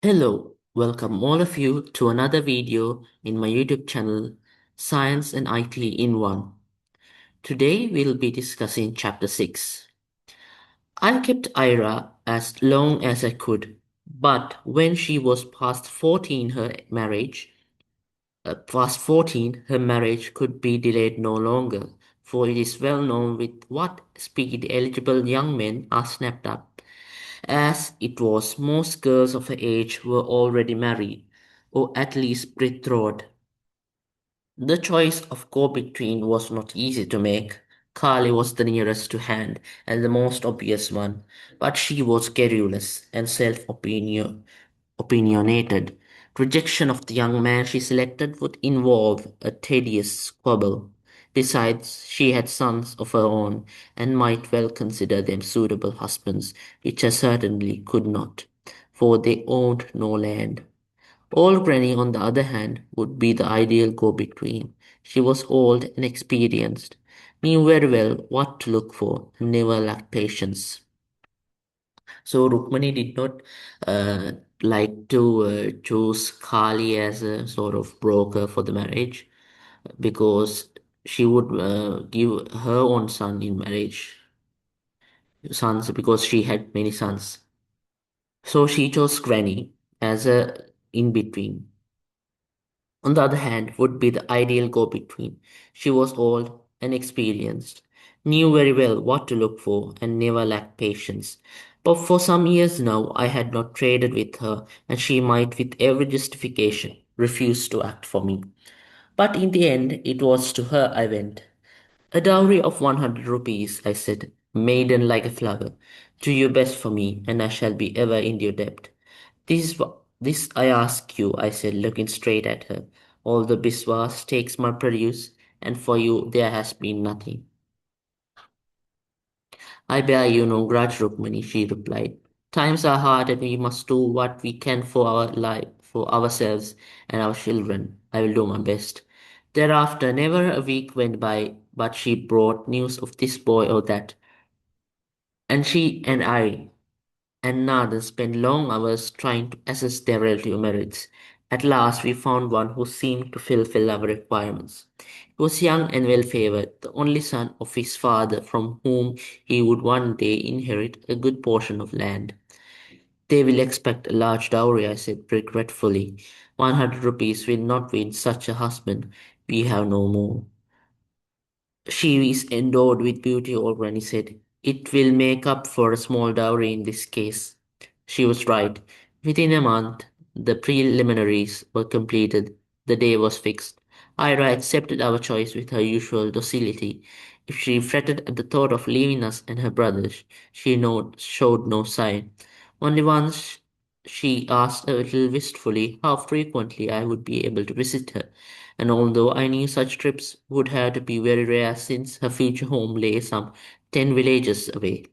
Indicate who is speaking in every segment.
Speaker 1: Hello, welcome all of you to another video in my YouTube channel, Science and IT in One. Today we'll be discussing Chapter 6. I kept Ira as long as I could, but when she was past 14, her marriage could be delayed no longer, for it is well known with what speed eligible young men are snapped up. As it was, most girls of her age were already married, or at least betrothed. The choice of go-between was not easy to make. Carly was the nearest to hand and the most obvious one, but she was garrulous and opinionated. Rejection of the young man she selected would involve a tedious squabble. Besides, she had sons of her own and might well consider them suitable husbands, which I certainly could not, for they owned no land. Old Granny, on the other hand, would be the ideal go-between. She was old and experienced, knew very well what to look for, and never lacked patience. So Rukmani did not uh, like to choose Kali as a sort of broker for the marriage because she would give her own son in marriage, sons because she had many sons. So she chose Granny as a in between. On the other hand, would be the ideal go-between. She was old and experienced, knew very well what to look for, and never lacked patience. But for some years now, I had not traded with her, and she might, with every justification, refuse to act for me. But in the end, it was to her I went. A dowry of 100 rupees, I said, maiden like a flower. Do your best for me, and I shall be ever in your debt. This I ask you, I said, looking straight at her. All the Biswas takes my produce, and for you there has been nothing. I bear you no grudge, Rukmani, she replied. Times are hard, and we must do what we can for our life, for ourselves and our children. I will do my best. Thereafter, never a week went by but she brought news of this boy or that, and she and I and Nathan spent long hours trying to assess their relative merits. At last, we found one who seemed to fulfill our requirements. He was young and well favored, the only son of his father, from whom he would one day inherit a good portion of land. They will expect a large dowry, I said regretfully. 100 rupees will not win such a husband. We have no more. She is endowed with beauty already said. It will make up for a small dowry in this case. She was right. Within a month, the preliminaries were completed. The day was fixed. Ira accepted our choice with her usual docility. If she fretted at the thought of leaving us and her brothers, showed no sign. Only once she asked a little wistfully how frequently I would be able to visit her, and although I knew such trips would have to be very rare since her future home lay some 10 villages away,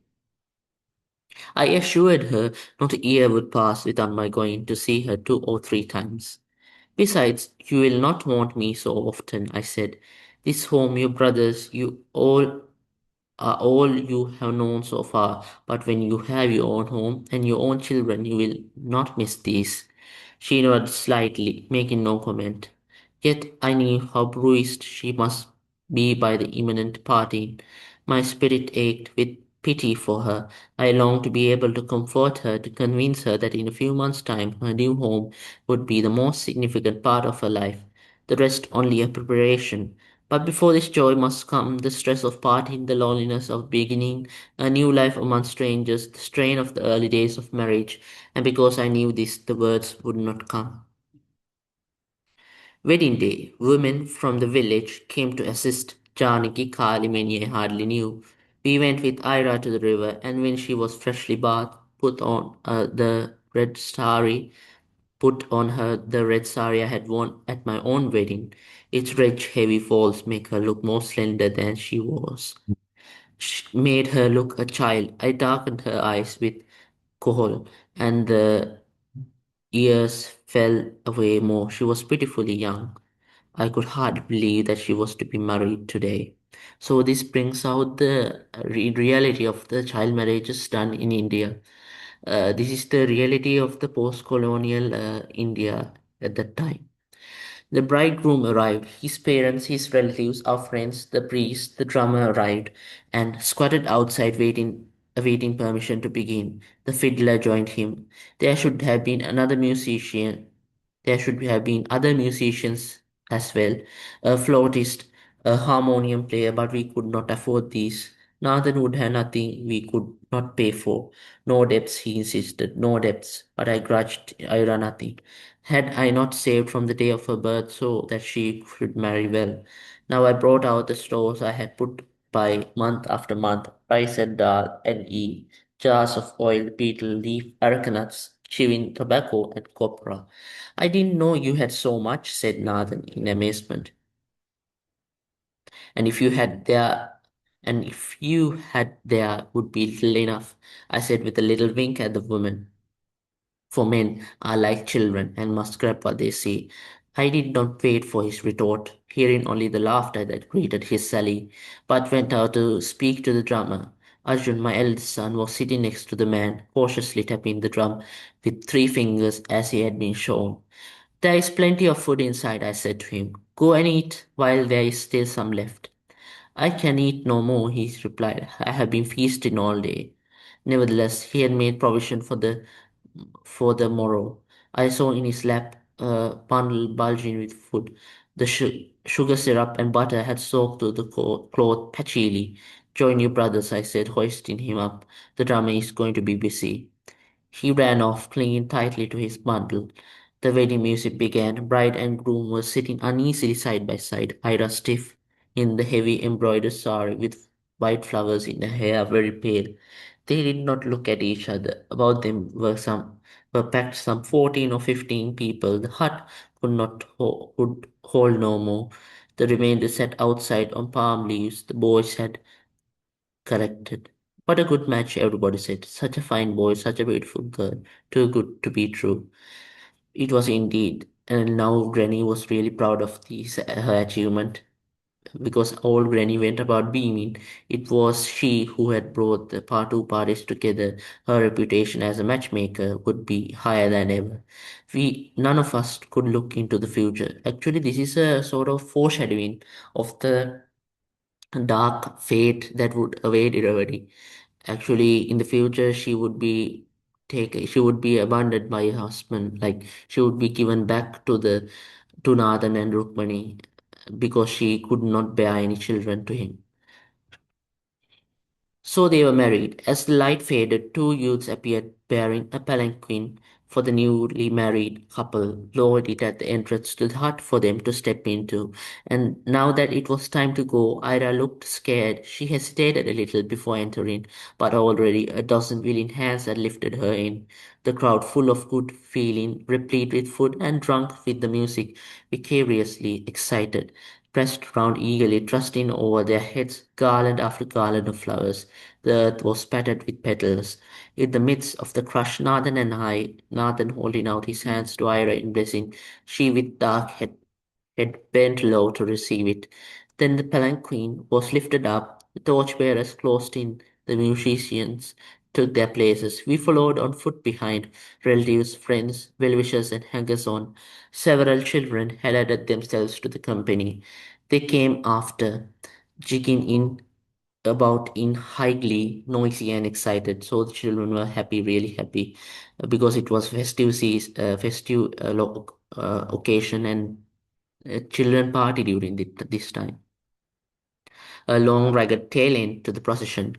Speaker 1: I assured her not a year would pass without my going to see her 2 or 3 times. Besides, you will not want me so often, I said. This home, your brothers, you all are all you have known so far, but when you have your own home and your own children, you will not miss these. She nodded slightly, making no comment. Yet I knew how bruised she must be by the imminent parting. My spirit ached with pity for her. I longed to be able to comfort her, to convince her that in a few months' time her new home would be the most significant part of her life, the rest only a preparation. But before this joy must come the stress of parting, the loneliness of beginning a new life among strangers, the strain of the early days of marriage, and because I knew this, the words would not come. Wedding day, women from the village came to assist. Janaki Kalimani I hardly knew. We went with Ira to the river, and when she was freshly bathed, put on her the red sari I had worn at my own wedding. Its rich, heavy folds make her look more slender than she was. Made her look a child. I darkened her eyes with kohl, and the ears fell away more. She was pitifully young. I could hardly believe that she was to be married today. So this brings out the reality of the child marriages done in India. This is the reality of the post-colonial India at that time. The bridegroom arrived. His parents, his relatives, our friends, the priest, the drummer arrived and squatted outside awaiting permission to begin. The fiddler joined him. There should have been another musician. There should have been other musicians as well, a flautist, a harmonium player, but we could not afford these. Nathan would have nothing we could not pay for. No debts, he insisted, no debts, but I grudged Ira nothing. Had I not saved from the day of her birth so that she should marry well? Now I brought out the stores I had put by month after month, rice and dal and jars of oil, betel leaf, arecanuts, chewing tobacco, and copra. I didn't know you had so much, said Nathan in amazement. And if you had there, and if you had there would be little enough, I said with a little wink at the woman. For men are like children and must grab what they see. I did not wait for his retort, hearing only the laughter that greeted his sally, but went out to speak to the drummer. Arjun, my eldest son, was sitting next to the man, cautiously tapping the drum with 3 fingers as he had been shown. There is plenty of food inside, I said to him. Go and eat while there is still some left. I can eat no more, he replied. I have been feasting all day. Nevertheless, he had made provision for the morrow. I saw in his lap a bundle bulging with food. The sugar syrup and butter had soaked through the cloth patchily. Join your brothers, I said, hoisting him up. The drummer is going to be busy. He ran off, clinging tightly to his bundle. The wedding music began. Bride and groom were sitting uneasily side by side, Ida stiff in the heavy embroidered sari with white flowers in her hair, very pale. They did not look at each other. About them were packed some 14 or 15 people. The hut could hold no more. The remainder sat outside on palm leaves. The boys had collected. What a good match, everybody said. Such a fine boy, such a beautiful girl. Too good to be true. It was indeed. And now Granny was really proud of her achievement because old Granny went about beaming. It was she who had brought the two parties together. Her reputation as a matchmaker would be higher than ever. None of us could look into the future. Actually, this is a sort of foreshadowing of the dark fate that would await Irravati. Actually, in the future, she would be abandoned by her husband. Like she would be given back to Nathan and Rukmani because she could not bear any children to him. So they were married. As the light faded, 2 youths appeared bearing a palanquin for the newly married couple, lowered it at the entrance to the hut for them to step into. And now that it was time to go, Ira looked scared. She hesitated a little before entering, but already a dozen willing hands had lifted her in. The crowd, full of good feeling, replete with food and drunk with the music, vicariously excited, pressed round eagerly, thrusting over their heads garland after garland of flowers. The earth was spattered with petals. In the midst of the crush, Nathan holding out his hands to Ira in blessing, she with dark head bent low to receive it. Then the palanquin was lifted up, the torchbearers closed in, the musicians took their places. We followed on foot behind, relatives, friends, well-wishers, and hangers-on. Several children had added themselves to the company. They came after, jigging in about in high glee, noisy and excited. So the children were happy, really happy, because it was festive occasion, and children party during this time. A long ragged tail end to the procession.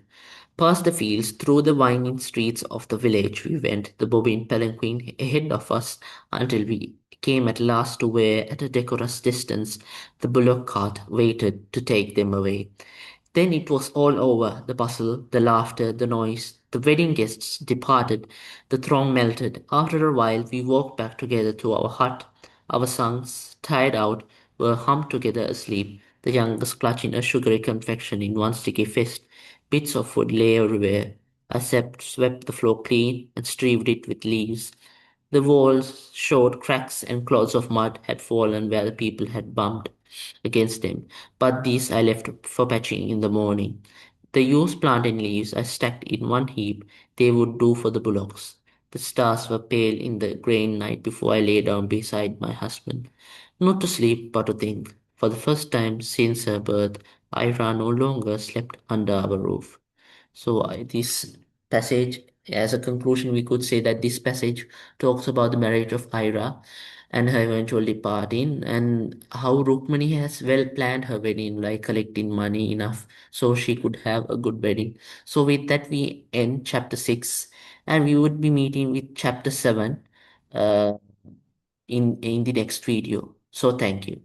Speaker 1: Past the fields, through the winding streets of the village we went, the bobine palanquin ahead of us, until we came at last to where, at a decorous distance, the bullock cart waited to take them away. Then it was all over, the bustle, the laughter, the noise. The wedding guests departed, the throng melted. After a while, we walked back together to our hut. Our sons, tired out, were humped together asleep, the youngest clutching a sugary confection in one sticky fist. Bits of food lay everywhere. I swept the floor clean and streaked it with leaves. The walls showed cracks and clods of mud had fallen where the people had bumped against them, but these I left for patching in the morning. The used plantain leaves I stacked in one heap, they would do for the bullocks. The stars were pale in the grey night before I lay down beside my husband. Not to sleep, but to think. For the first time since her birth, Ira no longer slept under our roof. So, this passage, as a conclusion, we could say that this passage talks about the marriage of Ira and her eventual departing, and how Rukmani has well planned her wedding, like collecting money enough so she could have a good wedding. So, with that, we end chapter 6, and we would be meeting with chapter 7 uh, in the next video. So, thank you.